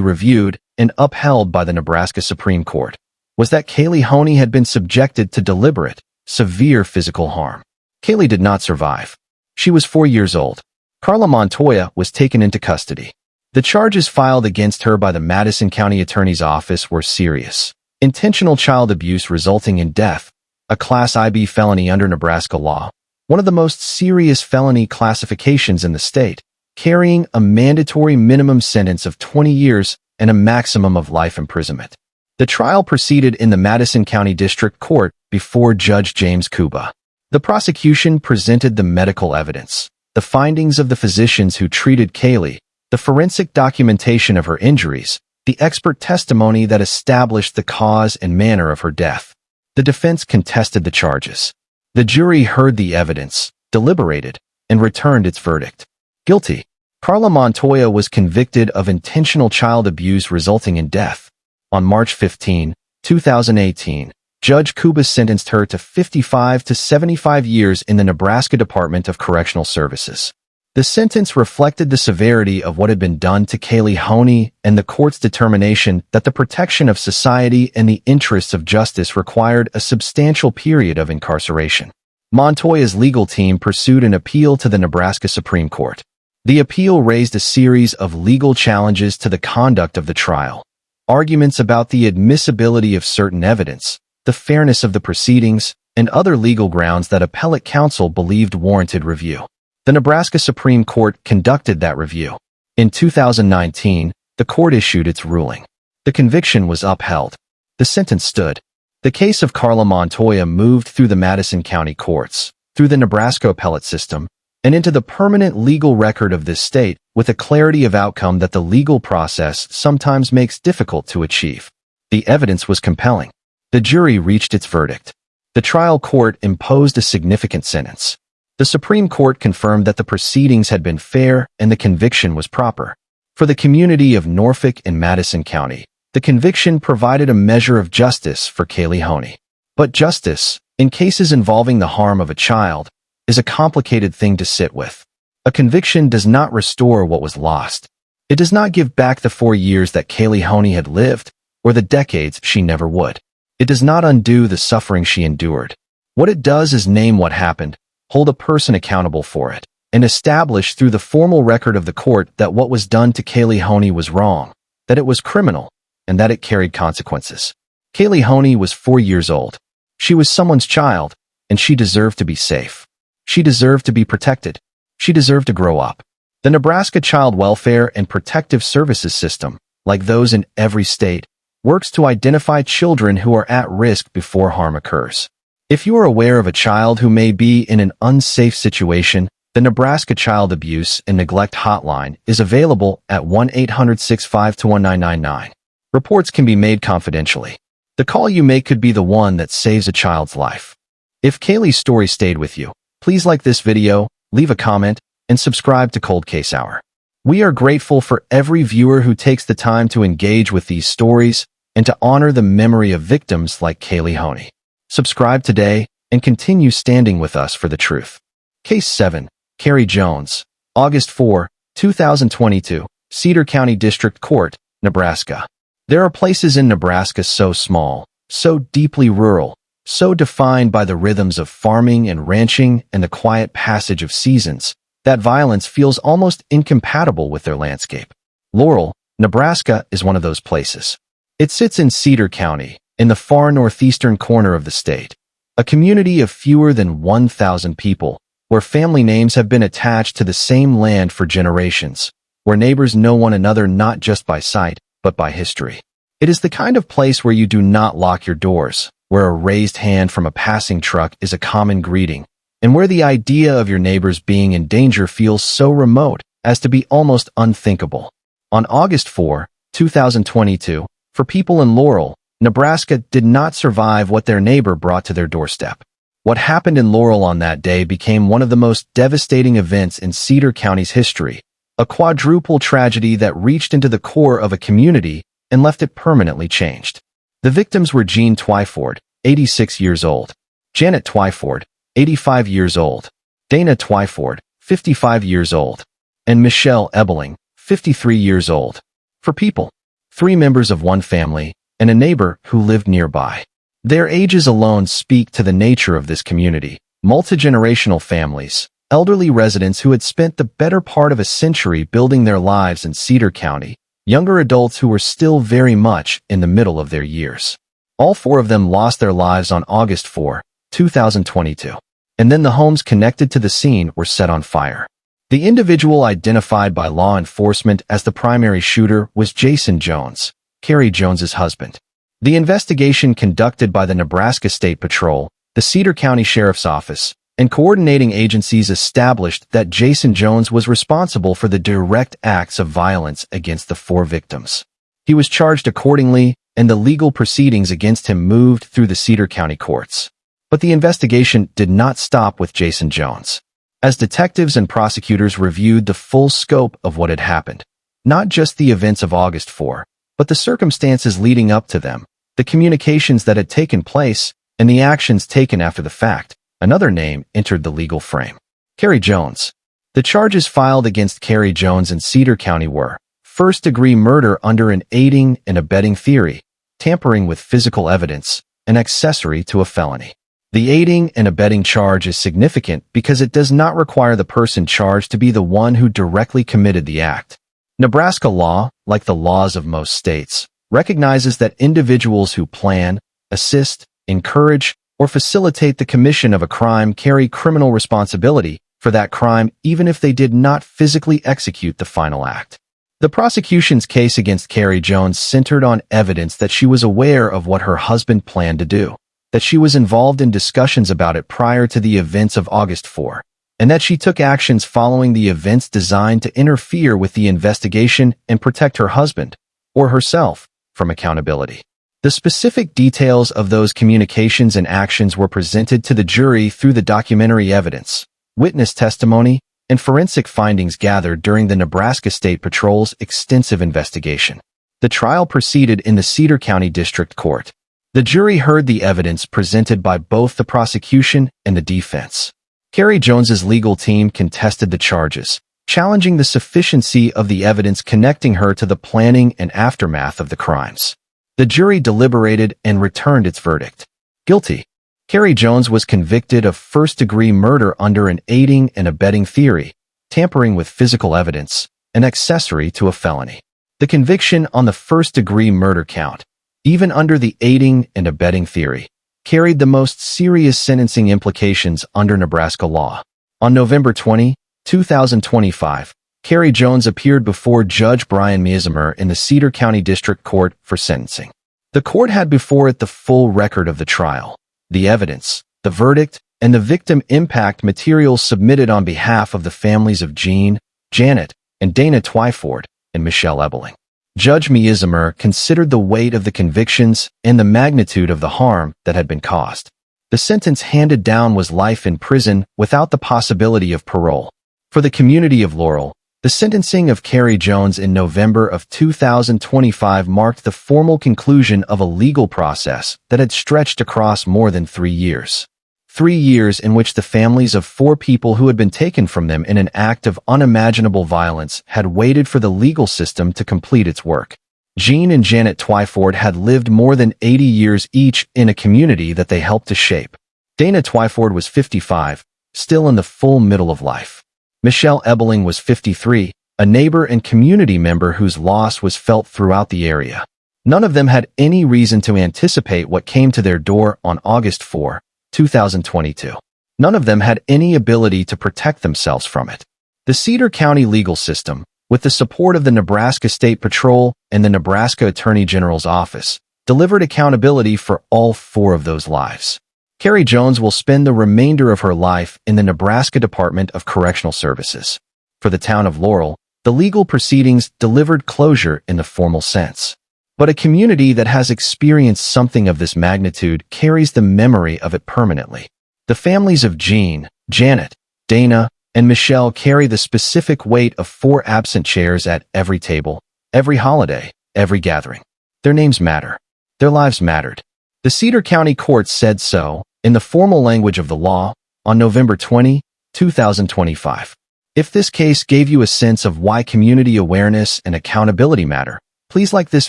reviewed and upheld by the Nebraska Supreme Court, was that Kaylee Honey had been subjected to deliberate, severe physical harm. Kaylee did not survive. She was 4 years old. Carla Montoya was taken into custody. The charges filed against her by the Madison County Attorney's Office were serious. Intentional child abuse resulting in death, a Class IB felony under Nebraska law, one of the most serious felony classifications in the state, carrying a mandatory minimum sentence of 20 years and a maximum of life imprisonment. The trial proceeded in the Madison County District Court before Judge James Kuba. The prosecution presented the medical evidence, the findings of the physicians who treated Kaylee, the forensic documentation of her injuries, the expert testimony that established the cause and manner of her death. The defense contested the charges. The jury heard the evidence, deliberated, and returned its verdict. Guilty. Carla Montoya was convicted of intentional child abuse resulting in death. On March 15, 2018, Judge Kuba sentenced her to 55 to 75 years in the Nebraska Department of Correctional Services. The sentence reflected the severity of what had been done to Kaylee Honey and the court's determination that the protection of society and the interests of justice required a substantial period of incarceration. Montoya's legal team pursued an appeal to the Nebraska Supreme Court. The appeal raised a series of legal challenges to the conduct of the trial, arguments about the admissibility of certain evidence, the fairness of the proceedings, and other legal grounds that appellate counsel believed warranted review. The Nebraska Supreme Court conducted that review. In 2019, the court issued its ruling. The conviction was upheld. The sentence stood. The case of Carla Montoya moved through the Madison County courts, through the Nebraska appellate system, and into the permanent legal record of this state with a clarity of outcome that the legal process sometimes makes difficult to achieve. The evidence was compelling. The jury reached its verdict. The trial court imposed a significant sentence. The Supreme Court confirmed that the proceedings had been fair and the conviction was proper. For the community of Norfolk and Madison County, the conviction provided a measure of justice for Kaylee Honey. But justice, in cases involving the harm of a child, is a complicated thing to sit with. A conviction does not restore what was lost. It does not give back the 4 years that Kaylee Honey had lived, or the decades she never would. It does not undo the suffering she endured. What it does is name what happened, hold a person accountable for it, and establish through the formal record of the court that what was done to Kaylee Honey was wrong, that it was criminal, and that it carried consequences. Kaylee Honey was 4 years old. She was someone's child, and she deserved to be safe. She deserved to be protected. She deserved to grow up. The Nebraska Child Welfare and Protective Services System, like those in every state, works to identify children who are at risk before harm occurs. If you are aware of a child who may be in an unsafe situation, the Nebraska Child Abuse and Neglect Hotline is available at 1-800-65-1999. Reports can be made confidentially. The call you make could be the one that saves a child's life. If Kaylee's story stayed with you, please like this video, leave a comment, and subscribe to Cold Case Hour. We are grateful for every viewer who takes the time to engage with these stories and to honor the memory of victims like Kaylee Honey. Subscribe today and continue standing with us for the truth. Case 7, Carrie Jones, August 4, 2022, Cedar County District Court, Nebraska. There are places in Nebraska so small, so deeply rural, so defined by the rhythms of farming and ranching and the quiet passage of seasons, that violence feels almost incompatible with their landscape. Laurel, Nebraska is one of those places. It sits in Cedar County, in the far northeastern corner of the state, a community of fewer than 1,000 people, where family names have been attached to the same land for generations, where neighbors know one another not just by sight, but by history. It is the kind of place where you do not lock your doors, where a raised hand from a passing truck is a common greeting, and where the idea of your neighbors being in danger feels so remote as to be almost unthinkable. On August 4, 2022, for people in Laurel, Nebraska did not survive what their neighbor brought to their doorstep. What happened in Laurel on that day became one of the most devastating events in Cedar County's history, a quadruple tragedy that reached into the core of a community and left it permanently changed. The victims were Jean Twyford, 86 years old, Janet Twyford, 85 years old, Dana Twyford, 55 years old, and Michelle Ebeling, 53 years old. For people, 3 members of one family, and a neighbor who lived nearby. Their ages alone speak to the nature of this community. Multi-generational families, elderly residents who had spent the better part of a century building their lives in Cedar County, younger adults who were still very much in the middle of their years. All 4 of them lost their lives on August 4, 2022. And then the homes connected to the scene were set on fire. The individual identified by law enforcement as the primary shooter was Jason Jones, Carrie Jones's husband. The investigation conducted by the Nebraska State Patrol, the Cedar County Sheriff's Office, and coordinating agencies established that Jason Jones was responsible for the direct acts of violence against the 4 victims. He was charged accordingly, and the legal proceedings against him moved through the Cedar County courts. But the investigation did not stop with Jason Jones. As detectives and prosecutors reviewed the full scope of what had happened, not just the events of August 4, but the circumstances leading up to them, the communications that had taken place, and the actions taken after the fact. Another name entered the legal frame. Carrie Jones. The charges filed against Carrie Jones in Cedar County were first-degree murder under an aiding and abetting theory, tampering with physical evidence, and accessory to a felony. The aiding and abetting charge is significant because it does not require the person charged to be the one who directly committed the act. Nebraska law, like the laws of most states, recognizes that individuals who plan, assist, encourage, or facilitate the commission of a crime carry criminal responsibility for that crime even if they did not physically execute the final act. The prosecution's case against Carrie Jones centered on evidence that she was aware of what her husband planned to do, that she was involved in discussions about it prior to the events of August 4, and that she took actions following the events designed to interfere with the investigation and protect her husband, or herself, from accountability. The specific details of those communications and actions were presented to the jury through the documentary evidence, witness testimony, and forensic findings gathered during the Nebraska State Patrol's extensive investigation. The trial proceeded in the Cedar County District Court. The jury heard the evidence presented by both the prosecution and the defense. Carrie Jones's legal team contested the charges, challenging the sufficiency of the evidence connecting her to the planning and aftermath of the crimes. The jury deliberated and returned its verdict. Guilty. Carrie Jones was convicted of first-degree murder under an aiding and abetting theory, tampering with physical evidence, and accessory to a felony. The conviction on the first-degree murder count, even under the aiding and abetting theory, carried the most serious sentencing implications under Nebraska law. On November 20, 2025, Carrie Jones appeared before Judge Brian Miesimer in the Cedar County District Court for sentencing. The court had before it the full record of the trial, the evidence, the verdict, and the victim impact materials submitted on behalf of the families of Jean, Janet, and Dana Twyford and Michelle Ebeling. Judge Miesimer considered the weight of the convictions and the magnitude of the harm that had been caused. The sentence handed down was life in prison without the possibility of parole. For the community of Laurel, the sentencing of Carrie Jones in November of 2025 marked the formal conclusion of a legal process that had stretched across more than 3 years. 3 years in which the families of 4 people who had been taken from them in an act of unimaginable violence had waited for the legal system to complete its work. Jean and Janet Twyford had lived more than 80 years each in a community that they helped to shape. Dana Twyford was 55, still in the full middle of life. Michelle Ebeling was 53, a neighbor and community member whose loss was felt throughout the area. None of them had any reason to anticipate what came to their door on August 4, 2022. None of them had any ability to protect themselves from it. The Cedar County legal system, with the support of the Nebraska State Patrol and the Nebraska Attorney General's office, delivered accountability for all 4 of those lives. Carrie Jones will spend the remainder of her life in the Nebraska Department of Correctional Services. For the town of Laurel, the legal proceedings delivered closure in the formal sense. But a community that has experienced something of this magnitude carries the memory of it permanently. The families of Jean, Janet, Dana, and Michelle carry the specific weight of 4 absent chairs at every table, every holiday, every gathering. Their names matter. Their lives mattered. The Cedar County Court said so, in the formal language of the law, on November 20, 2025. If this case gave you a sense of why community awareness and accountability matter, please like this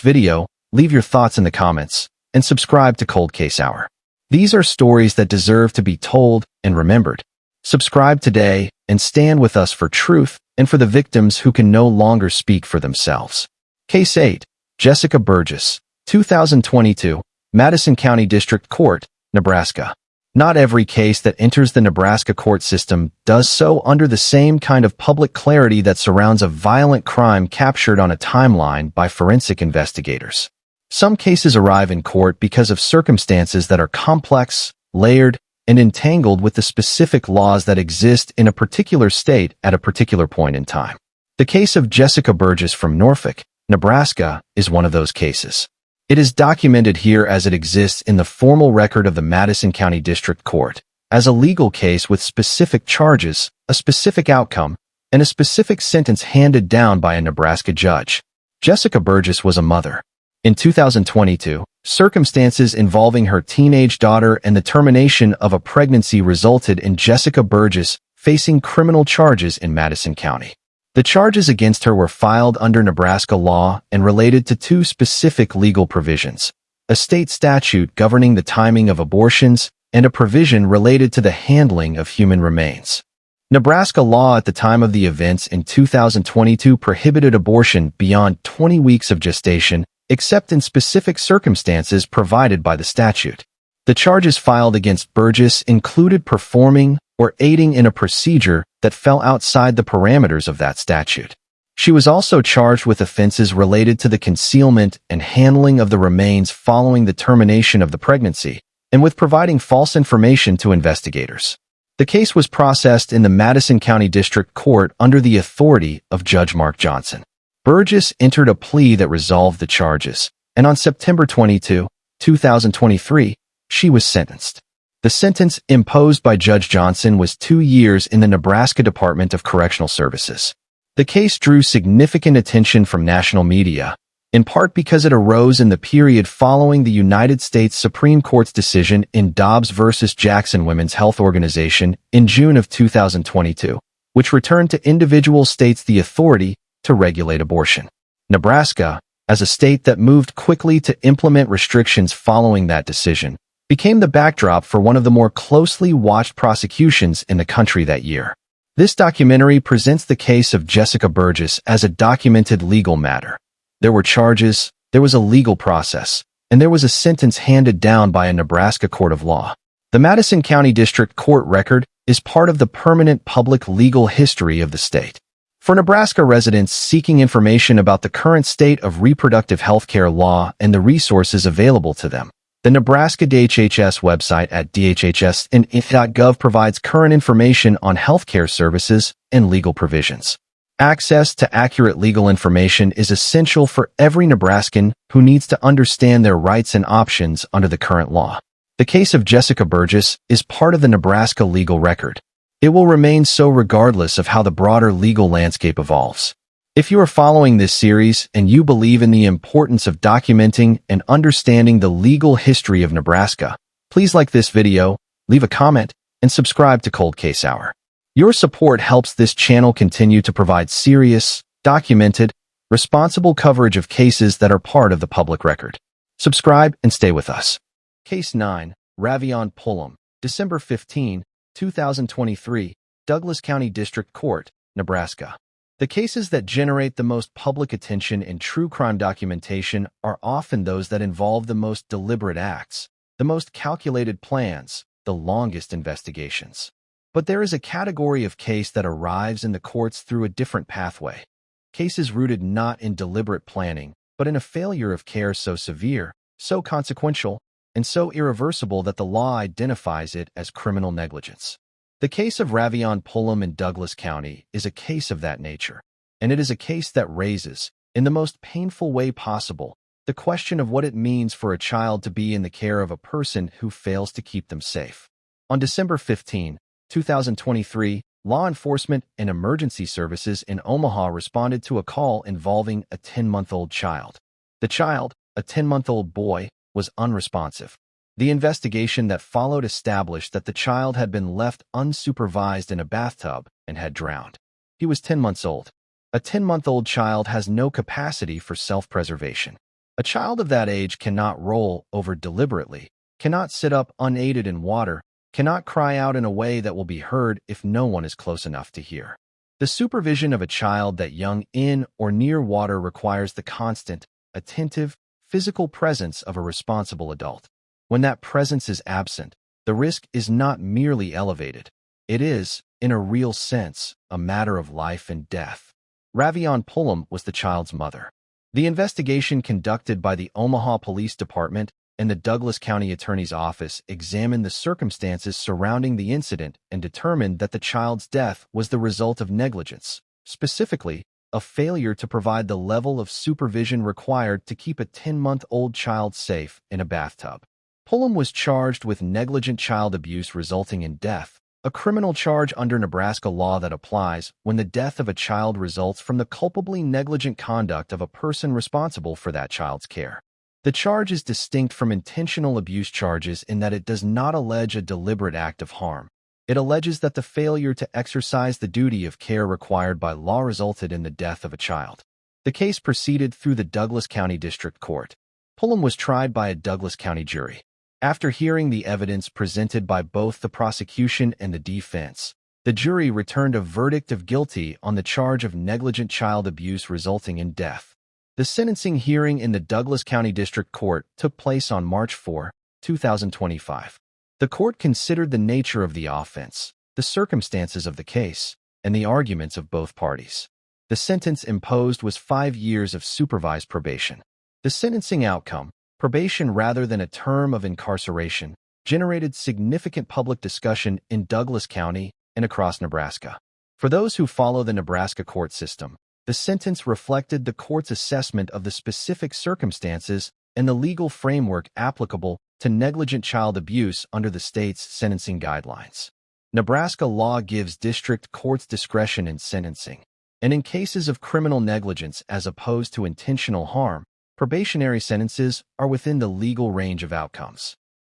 video, leave your thoughts in the comments, and subscribe to Cold Case Hour. These are stories that deserve to be told and remembered. Subscribe today and stand with us for truth and for the victims who can no longer speak for themselves. Case 8, Jessica Burgess, 2022, Madison County District Court, Nebraska. Not every case that enters the Nebraska court system does so under the same kind of public clarity that surrounds a violent crime captured on a timeline by forensic investigators. Some cases arrive in court because of circumstances that are complex, layered, and entangled with the specific laws that exist in a particular state at a particular point in time. The case of Jessica Burgess from Norfolk, Nebraska, is one of those cases. It is documented here as it exists in the formal record of the Madison County District Court, as a legal case with specific charges, a specific outcome, and a specific sentence handed down by a Nebraska judge. Jessica Burgess was a mother. In 2022, Circumstances involving her teenage daughter and the termination of a pregnancy resulted in Jessica Burgess facing criminal charges in Madison County. The charges against her were filed under Nebraska law and related to two specific legal provisions: a state statute governing the timing of abortions and a provision related to the handling of human remains. Nebraska law at the time of the events in 2022 prohibited abortion beyond 20 weeks of gestation, except in specific circumstances provided by the statute. The charges filed against Burgess included performing or aiding in a procedure that fell outside the parameters of that statute. She was also charged with offenses related to the concealment and handling of the remains following the termination of the pregnancy, and with providing false information to investigators. The case was processed in the Madison County District Court under the authority of Judge Mark Johnson. Burgess entered a plea that resolved the charges, and on September 22, 2023, she was sentenced. The sentence imposed by Judge Johnson was 2 years in the Nebraska Department of Correctional Services. The case drew significant attention from national media, in part because it arose in the period following the United States Supreme Court's decision in Dobbs v. Jackson Women's Health Organization in June of 2022, which returned to individual states the authority to regulate abortion. Nebraska, as a state that moved quickly to implement restrictions following that decision, became the backdrop for one of the more closely watched prosecutions in the country that year. This documentary presents the case of Jessica Burgess as a documented legal matter. There were charges, there was a legal process, and there was a sentence handed down by a Nebraska court of law. The Madison County District Court record is part of the permanent public legal history of the state. For Nebraska residents seeking information about the current state of reproductive health care law and the resources available to them, the Nebraska DHHS website at dhhs.gov provides current information on healthcare services and legal provisions. Access to accurate legal information is essential for every Nebraskan who needs to understand their rights and options under the current law. The case of Jessica Burgess is part of the Nebraska legal record. It will remain so regardless of how the broader legal landscape evolves. If you are following this series and you believe in the importance of documenting and understanding the legal history of Nebraska, please like this video, leave a comment, and subscribe to Cold Case Hour. Your support helps this channel continue to provide serious, documented, responsible coverage of cases that are part of the public record. Subscribe and stay with us. Case 9, Ravionne Pullum, December 15, 2023, Douglas County District Court, Nebraska. The cases that generate the most public attention in true crime documentation are often those that involve the most deliberate acts, the most calculated plans, the longest investigations. But there is a category of case that arrives in the courts through a different pathway. Cases rooted not in deliberate planning, but in a failure of care so severe, so consequential, and so irreversible that the law identifies it as criminal negligence. The case of Ravionne Pullum in Douglas County is a case of that nature, and it is a case that raises, in the most painful way possible, the question of what it means for a child to be in the care of a person who fails to keep them safe. On December 15, 2023, law enforcement and emergency services in Omaha responded to a call involving a 10-month-old child. The child, a 10-month-old boy, was unresponsive. The investigation that followed established that the child had been left unsupervised in a bathtub and had drowned. He was 10 months old. A 10-month-old child has no capacity for self-preservation. A child of that age cannot roll over deliberately, cannot sit up unaided in water, cannot cry out in a way that will be heard if no one is close enough to hear. The supervision of a child that young in or near water requires the constant, attentive, physical presence of a responsible adult. When that presence is absent, the risk is not merely elevated. It is, in a real sense, a matter of life and death. Ravionne Pullum was the child's mother. The investigation conducted by the Omaha Police Department and the Douglas County Attorney's Office examined the circumstances surrounding the incident and determined that the child's death was the result of negligence, specifically, a failure to provide the level of supervision required to keep a 10-month-old child safe in a bathtub. Pullum was charged with negligent child abuse resulting in death, a criminal charge under Nebraska law that applies when the death of a child results from the culpably negligent conduct of a person responsible for that child's care. The charge is distinct from intentional abuse charges in that it does not allege a deliberate act of harm. It alleges that the failure to exercise the duty of care required by law resulted in the death of a child. The case proceeded through the Douglas County District Court. Pullum was tried by a Douglas County jury. After hearing the evidence presented by both the prosecution and the defense, the jury returned a verdict of guilty on the charge of negligent child abuse resulting in death. The sentencing hearing in the Douglas County District Court took place on March 4, 2025. The court considered the nature of the offense, the circumstances of the case, and the arguments of both parties. The sentence imposed was 5 years of supervised probation. The sentencing outcome, probation rather than a term of incarceration, generated significant public discussion in Douglas County and across Nebraska. For those who follow the Nebraska court system, the sentence reflected the court's assessment of the specific circumstances and the legal framework applicable to negligent child abuse under the state's sentencing guidelines. Nebraska law gives district courts discretion in sentencing, and in cases of criminal negligence as opposed to intentional harm, probationary sentences are within the legal range of outcomes.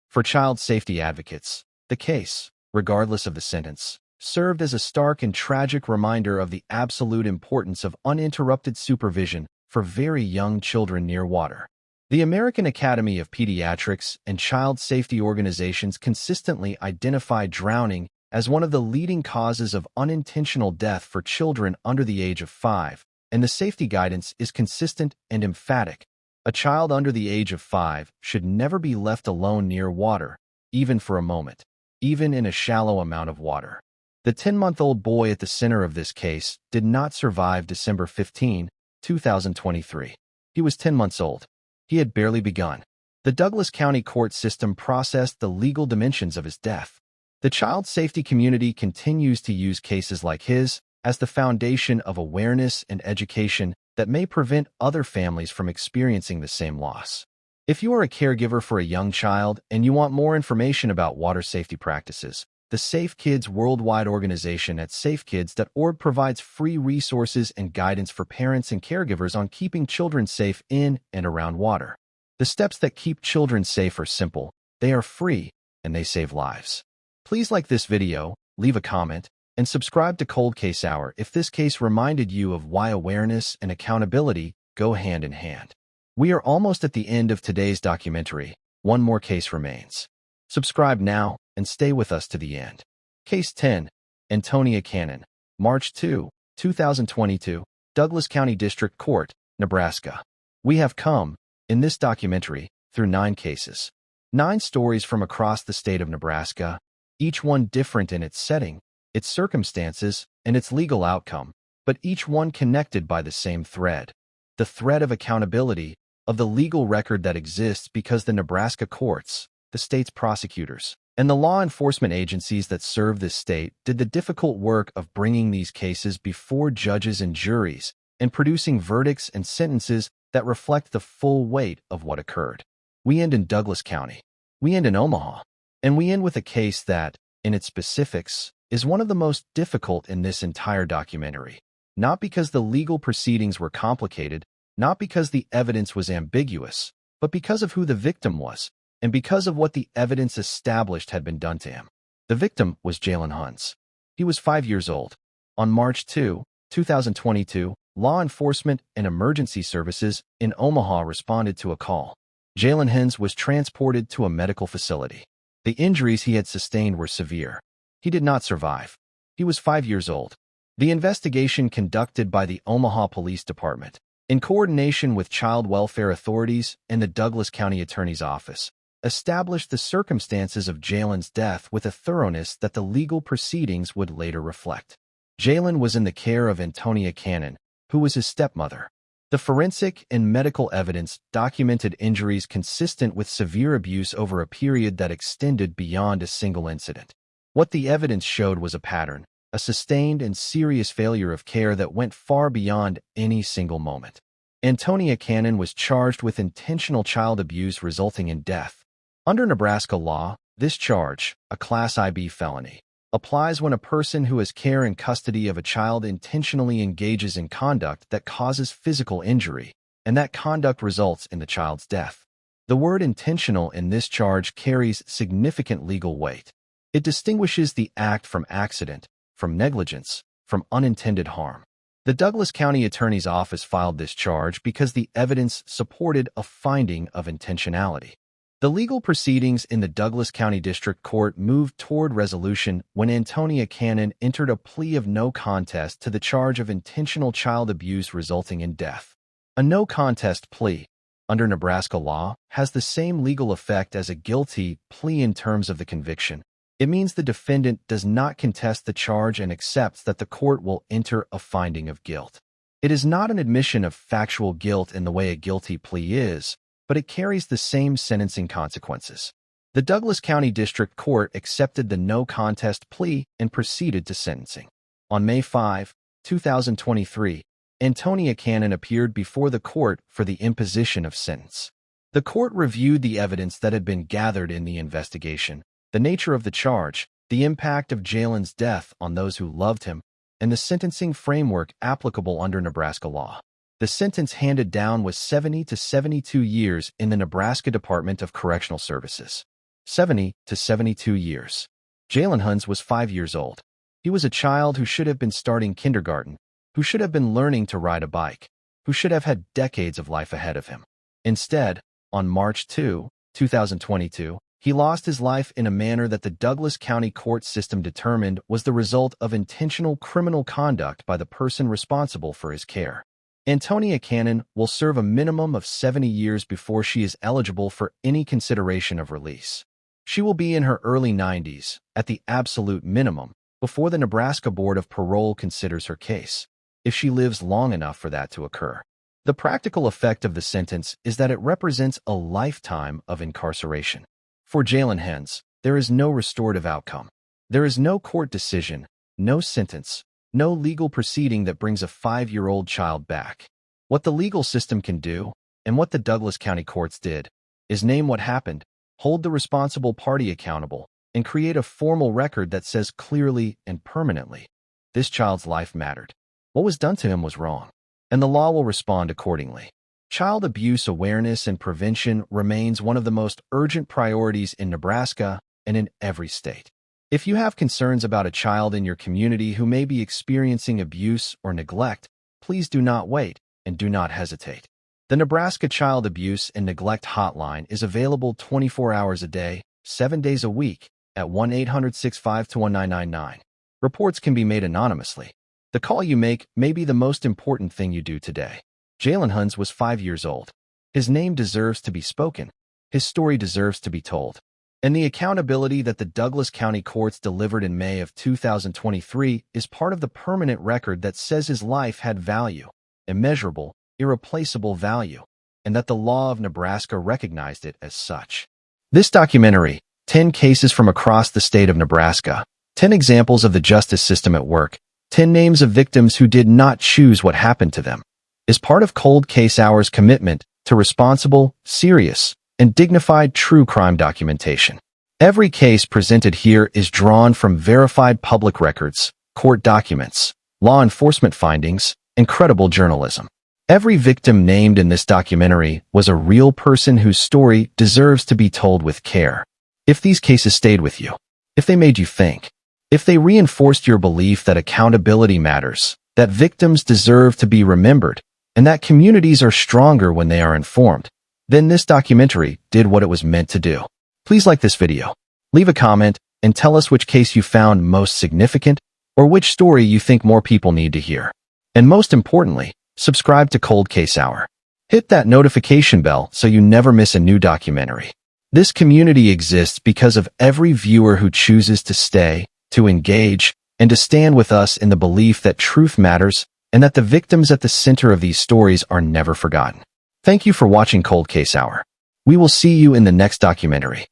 For child safety advocates, the case, regardless of the sentence, served as a stark and tragic reminder of the absolute importance of uninterrupted supervision for very young children near water. The American Academy of Pediatrics and child safety organizations consistently identify drowning as one of the leading causes of unintentional death for children under the age of 5, and the safety guidance is consistent and emphatic. A child under the age of 5 should never be left alone near water, even for a moment, even in a shallow amount of water. The 10-month-old boy at the center of this case did not survive December 15, 2023. He was 10 months old. He had barely begun. The Douglas County court system processed the legal dimensions of his death. The child safety community continues to use cases like his as the foundation of awareness and education that may prevent other families from experiencing the same loss. If you are a caregiver for a young child and you want more information about water safety practices, the Safe Kids Worldwide organization at safekids.org provides free resources and guidance for parents and caregivers on keeping children safe in and around water. The steps that keep children safe are simple, they are free, and they save lives. Please like this video, leave a comment, and subscribe to Cold Case Hour if this case reminded you of why awareness and accountability go hand in hand. We are almost at the end of today's documentary. One more case remains. Subscribe now and stay with us to the end. Case 10, Antonea Cannon, March 2, 2022, Douglas County District Court, Nebraska. We have come, in this documentary, through 9 cases. 9 stories from across the state of Nebraska, each one different in its setting, its circumstances, and its legal outcome, but each one connected by the same thread. The thread of accountability, of the legal record that exists because the Nebraska courts, the state's prosecutors, and the law enforcement agencies that serve this state did the difficult work of bringing these cases before judges and juries and producing verdicts and sentences that reflect the full weight of what occurred. We end in Douglas County. We end in Omaha. And we end with a case that, in its specifics, is one of the most difficult in this entire documentary. Not because the legal proceedings were complicated, not because the evidence was ambiguous, but because of who the victim was, and because of what the evidence established had been done to him. The victim was Jalen Huns. He was 5 years old. On March 2, 2022, law enforcement and emergency services in Omaha responded to a call. Jalen Huns was transported to a medical facility. The injuries he had sustained were severe. He did not survive. He was 5 years old. The investigation conducted by the Omaha Police Department, in coordination with child welfare authorities and the Douglas County Attorney's Office, established the circumstances of Jalen's death with a thoroughness that the legal proceedings would later reflect. Jalen was in the care of Antonea Cannon, who was his stepmother. The forensic and medical evidence documented injuries consistent with severe abuse over a period that extended beyond a single incident. What the evidence showed was a pattern, a sustained and serious failure of care that went far beyond any single moment. Antonea Cannon was charged with intentional child abuse resulting in death. Under Nebraska law, this charge, a Class IB felony, applies when a person who has care and custody of a child intentionally engages in conduct that causes physical injury, and that conduct results in the child's death. The word intentional in this charge carries significant legal weight. It distinguishes the act from accident, from negligence, from unintended harm. The Douglas County Attorney's Office filed this charge because the evidence supported a finding of intentionality. The legal proceedings in the Douglas County District Court moved toward resolution when Antonea Cannon entered a plea of no contest to the charge of intentional child abuse resulting in death. A no contest plea, under Nebraska law, has the same legal effect as a guilty plea in terms of the conviction. It means the defendant does not contest the charge and accepts that the court will enter a finding of guilt. It is not an admission of factual guilt in the way a guilty plea is, but it carries the same sentencing consequences. The Douglas County District Court accepted the no contest plea and proceeded to sentencing. On May 5, 2023, Antonea Cannon appeared before the court for the imposition of sentence. The court reviewed the evidence that had been gathered in the investigation, the nature of the charge, the impact of Jalen's death on those who loved him, and the sentencing framework applicable under Nebraska law. The sentence handed down was 70 to 72 years in the Nebraska Department of Correctional Services. 70 to 72 years. Jalen Huns was 5 years old. He was a child who should have been starting kindergarten, who should have been learning to ride a bike, who should have had decades of life ahead of him. Instead, on March 2, 2022, he lost his life in a manner that the Douglas County court system determined was the result of intentional criminal conduct by the person responsible for his care. Antonea Cannon will serve a minimum of 70 years before she is eligible for any consideration of release. She will be in her early 90s, at the absolute minimum, before the Nebraska Board of Parole considers her case, if she lives long enough for that to occur. The practical effect of the sentence is that it represents a lifetime of incarceration. For Jalen Huns, there is no restorative outcome. There is no court decision, no sentence, no legal proceeding that brings a 5-year-old child back. What the legal system can do, and what the Douglas County courts did, is name what happened, hold the responsible party accountable, and create a formal record that says clearly and permanently, this child's life mattered. What was done to him was wrong, and the law will respond accordingly. Child abuse awareness and prevention remains one of the most urgent priorities in Nebraska and in every state. If you have concerns about a child in your community who may be experiencing abuse or neglect, please do not wait and do not hesitate. The Nebraska Child Abuse and Neglect Hotline is available 24 hours a day, 7 days a week, at 1-800-652-1999. Reports can be made anonymously. The call you make may be the most important thing you do today. Jalen Huns was 5 years old. His name deserves to be spoken. His story deserves to be told. And the accountability that the Douglas County courts delivered in May of 2023 is part of the permanent record that says his life had value, immeasurable, irreplaceable value, and that the law of Nebraska recognized it as such. This documentary, 10 cases from across the state of Nebraska, 10 examples of the justice system at work, 10 names of victims who did not choose what happened to them, is part of Cold Case Hour's commitment to responsible, serious, and dignified true crime documentation. Every case presented here is drawn from verified public records, court documents, law enforcement findings, and credible journalism. Every victim named in this documentary was a real person whose story deserves to be told with care. If these cases stayed with you, if they made you think, if they reinforced your belief that accountability matters, that victims deserve to be remembered, and that communities are stronger when they are informed, then this documentary did what it was meant to do. Please like this video, leave a comment, and tell us which case you found most significant or which story you think more people need to hear. And most importantly, subscribe to Cold Case Hour. Hit that notification bell so you never miss a new documentary. This community exists because of every viewer who chooses to stay, to engage, and to stand with us in the belief that truth matters and that the victims at the center of these stories are never forgotten. Thank you for watching Cold Case Hour. We will see you in the next documentary.